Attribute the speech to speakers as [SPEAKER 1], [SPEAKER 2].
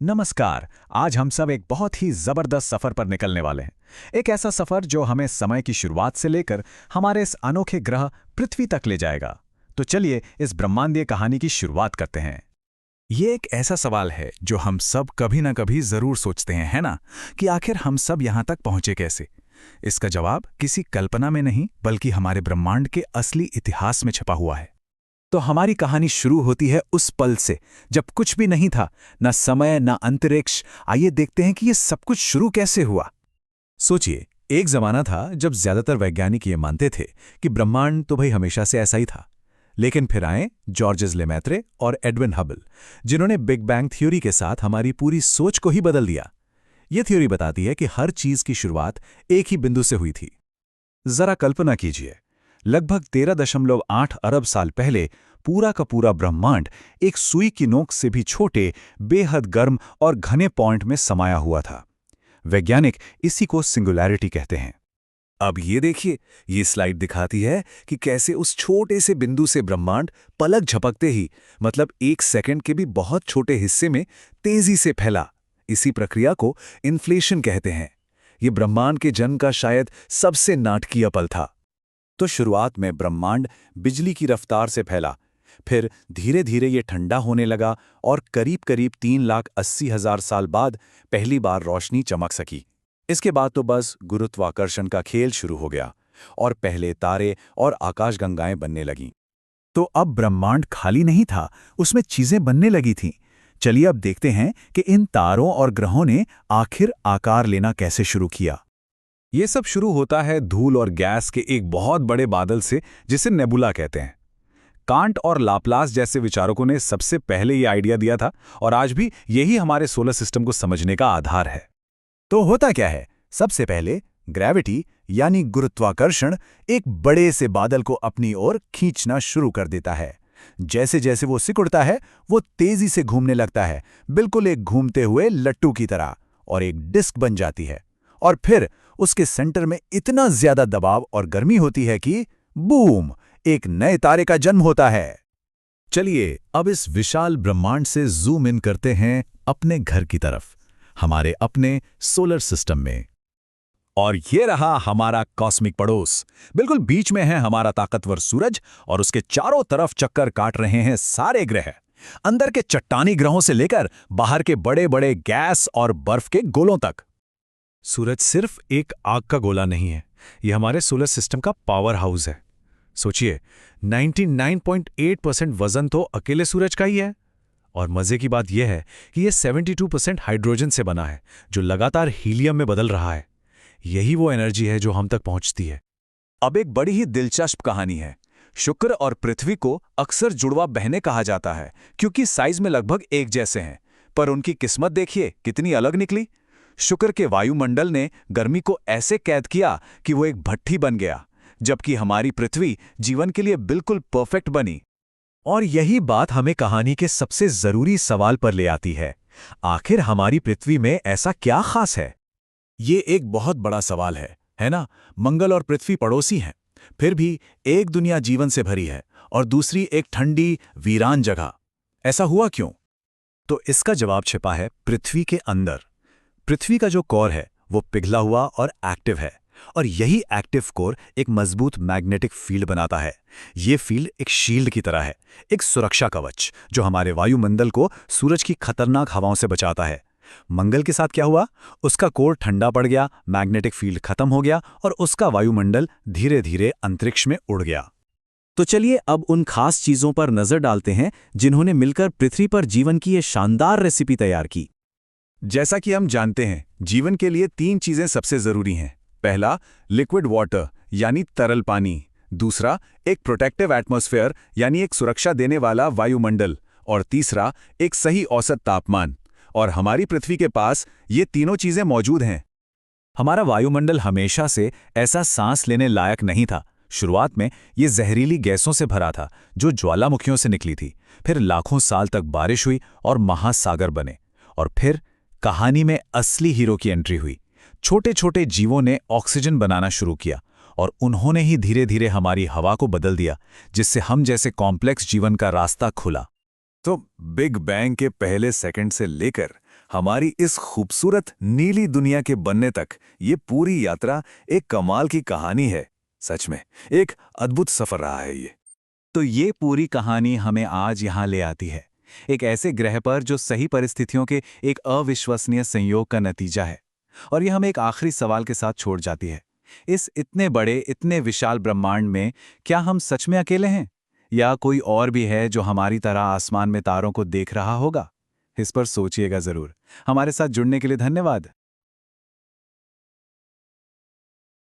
[SPEAKER 1] नमस्कार। आज हम सब एक बहुत ही जबरदस्त सफर पर निकलने वाले हैं। एक ऐसा सफर जो हमें समय की शुरुआत से लेकर हमारे इस अनोखे ग्रह पृथ्वी तक ले जाएगा। तो चलिए इस ब्रह्मांडीय कहानी की शुरुआत करते हैं।
[SPEAKER 2] ये एक ऐसा सवाल है जो हम सब कभी ना कभी जरूर सोचते हैं, है ना? कि आखिर हम सब यहाँ तक पहुँचे कैसे? इसका जवाब किसी कल्पना में नहीं बल्कि हमारे ब्रह्मांड के असली इतिहास में छपा हुआ है। तो हमारी कहानी शुरू होती है उस पल से जब कुछ भी नहीं था, न समय न अंतरिक्ष। आइए देखते हैं कि ये सब कुछ शुरू कैसे हुआ। सोचिए, एक जमाना था जब ज्यादातर वैज्ञानिक ये मानते थे कि ब्रह्मांड तो भाई हमेशा से ऐसा ही था। लेकिन फिर आए जॉर्जेस लेमैत्रे और एडविन हबल, जिन्होंने बिग बैंग थ्योरी के साथ हमारी पूरी सोच को ही बदल दिया। ये थ्योरी बताती है कि हर चीज की शुरुआत एक ही बिंदु से हुई थी। जरा कल्पना कीजिए, लगभग 13.8 अरब साल पहले पूरा का पूरा ब्रह्मांड एक सुई की नोक से भी छोटे, बेहद गर्म और घने पॉइंट में समाया हुआ था। वैज्ञानिक इसी को सिंगुलैरिटी कहते हैं। अब ये देखिए, ये स्लाइड दिखाती है कि कैसे उस छोटे से बिंदु से ब्रह्मांड पलक झपकते ही, मतलब एक सेकंड के भी बहुत छोटे हिस्से में तेजी से फैला। इसी प्रक्रिया को इन्फ्लेशन कहते हैं। ये ब्रह्मांड के जन्म का शायद सबसे नाटकीय पल था। तो शुरुआत में ब्रह्मांड बिजली की रफ्तार से फैला, फिर धीरे धीरे ये ठंडा होने लगा और करीब करीब 3,80,000 साल बाद पहली बार रोशनी चमक सकी। इसके बाद तो बस गुरुत्वाकर्षण का खेल शुरू हो गया और पहले तारे और आकाशगंगाएं बनने लगीं। तो अब ब्रह्मांड खाली नहीं था, उसमें चीजें बनने लगी थीं। चलिए अब देखते हैं कि इन तारों और ग्रहों ने आखिर आकार लेना कैसे शुरू किया। ये सब शुरू होता है धूल और गैस के एक बहुत बड़े बादल से, जिसे नेबुला कहते हैं। कांट और लाप्लास जैसे विचारकों ने सबसे पहले ये आइडिया दिया था और आज भी यही हमारे सोलर सिस्टम को समझने का आधार है। तो होता क्या है? सबसे पहले ग्रेविटी यानी गुरुत्वाकर्षण एक बड़े से बादल को अपनी ओर खींचना शुरू कर देता है। जैसे जैसे वो सिकुड़ता है, वो तेजी से घूमने लगता है, बिल्कुल एक घूमते हुए लट्टू की तरह, और एक डिस्क बन जाती है। और फिर उसके सेंटर में इतना ज्यादा दबाव और गर्मी होती है कि बूम, एक नए तारे का जन्म होता है। चलिए अब इस विशाल ब्रह्मांड से जूम इन करते हैं अपने घर की तरफ, हमारे अपने सोलर सिस्टम में। और ये रहा हमारा कॉस्मिक पड़ोस। बिल्कुल बीच में है हमारा ताकतवर सूरज और उसके चारों तरफ चक्कर काट रहे हैं सारे ग्रह, अंदर के चट्टानी ग्रहों से लेकर बाहर के बड़े बड़े गैस और बर्फ के गोलों तक। सूरज सिर्फ एक आग का गोला नहीं है, यह हमारे सोलर सिस्टम का पावर हाउस है। सोचिए, 99.8% वजन तो अकेले सूरज का ही है। और मजे की बात यह है कि यह 72% हाइड्रोजन से बना है, जो लगातार हीलियम में बदल रहा है। यही वो एनर्जी है जो हम तक पहुंचती है। अब एक बड़ी ही दिलचस्प कहानी है। शुक्र और पृथ्वी को अक्सर जुड़वा बहनें कहा जाता है, क्योंकि साइज में लगभग एक जैसे हैं, पर उनकी किस्मत देखिए कितनी अलग निकली। शुक्र के वायुमंडल ने गर्मी को ऐसे कैद किया कि वो एक भट्ठी बन गया, जबकि हमारी पृथ्वी जीवन के लिए बिल्कुल परफेक्ट बनी। और यही बात हमें कहानी के सबसे जरूरी सवाल पर ले आती है। आखिर हमारी पृथ्वी में ऐसा क्या खास है? ये एक बहुत बड़ा सवाल है ना? मंगल और पृथ्वी पड़ोसी हैं, फिर भी एक दुनिया जीवन से भरी है और दूसरी एक ठंडी, वीरान जगह। ऐसा हुआ क्यों? तो इसका जवाब छिपा है पृथ्वी के अंदर। पृथ्वी का जो कोर है वो पिघला हुआ और एक्टिव है, और यही एक्टिव कोर एक मजबूत मैग्नेटिक फील्ड बनाता है। ये फील्ड एक शील्ड की तरह है, एक सुरक्षा कवच जो हमारे वायुमंडल को सूरज की खतरनाक हवाओं से बचाता है। मंगल के साथ क्या हुआ? उसका कोर ठंडा पड़ गया, मैग्नेटिक फील्ड खत्म हो गया और उसका वायुमंडल धीरे धीरे अंतरिक्ष में उड़ गया। तो चलिए अब उन खास चीजों पर नजर डालते हैं जिन्होंने मिलकर पृथ्वी पर जीवन की ये शानदार रेसिपी तैयार की। जैसा कि हम जानते हैं, जीवन के लिए 3 चीजें सबसे जरूरी हैं। पहला, लिक्विड वाटर यानी तरल पानी। दूसरा, एक प्रोटेक्टिव एटमॉस्फेयर यानी एक सुरक्षा देने वाला वायुमंडल। और तीसरा, एक सही औसत तापमान। और हमारी पृथ्वी के पास ये तीनों चीजें मौजूद हैं। हमारा वायुमंडल हमेशा से ऐसा सांस लेने लायक नहीं था। शुरुआत में ये जहरीली गैसों से भरा था जो ज्वालामुखियों से निकली थी। फिर लाखों साल तक बारिश हुई और महासागर बने। और फिर कहानी में असली हीरो की एंट्री हुई। छोटे छोटे जीवों ने ऑक्सीजन बनाना शुरू किया और उन्होंने ही धीरे धीरे हमारी हवा को बदल दिया, जिससे हम जैसे कॉम्प्लेक्स जीवन का रास्ता खुला। तो बिग बैंग के पहले सेकंड से लेकर
[SPEAKER 3] हमारी इस खूबसूरत नीली दुनिया के बनने तक ये पूरी यात्रा एक कमाल की कहानी है। सच में एक अद्भुत सफर रहा है ये।
[SPEAKER 2] तो ये पूरी कहानी हमें आज यहाँ ले आती है, एक ऐसे ग्रह पर जो सही परिस्थितियों के एक अविश्वसनीय संयोग का नतीजा है। और ये हमें एक आखिरी सवाल के साथ छोड़ जाती है। इस इतने बड़े, इतने विशाल ब्रह्मांड में क्या हम सच में अकेले हैं, या कोई और भी है जो हमारी तरह आसमान में तारों को देख रहा होगा? इस पर सोचिएगा जरूर। हमारे साथ जुड़ने के लिए धन्यवाद।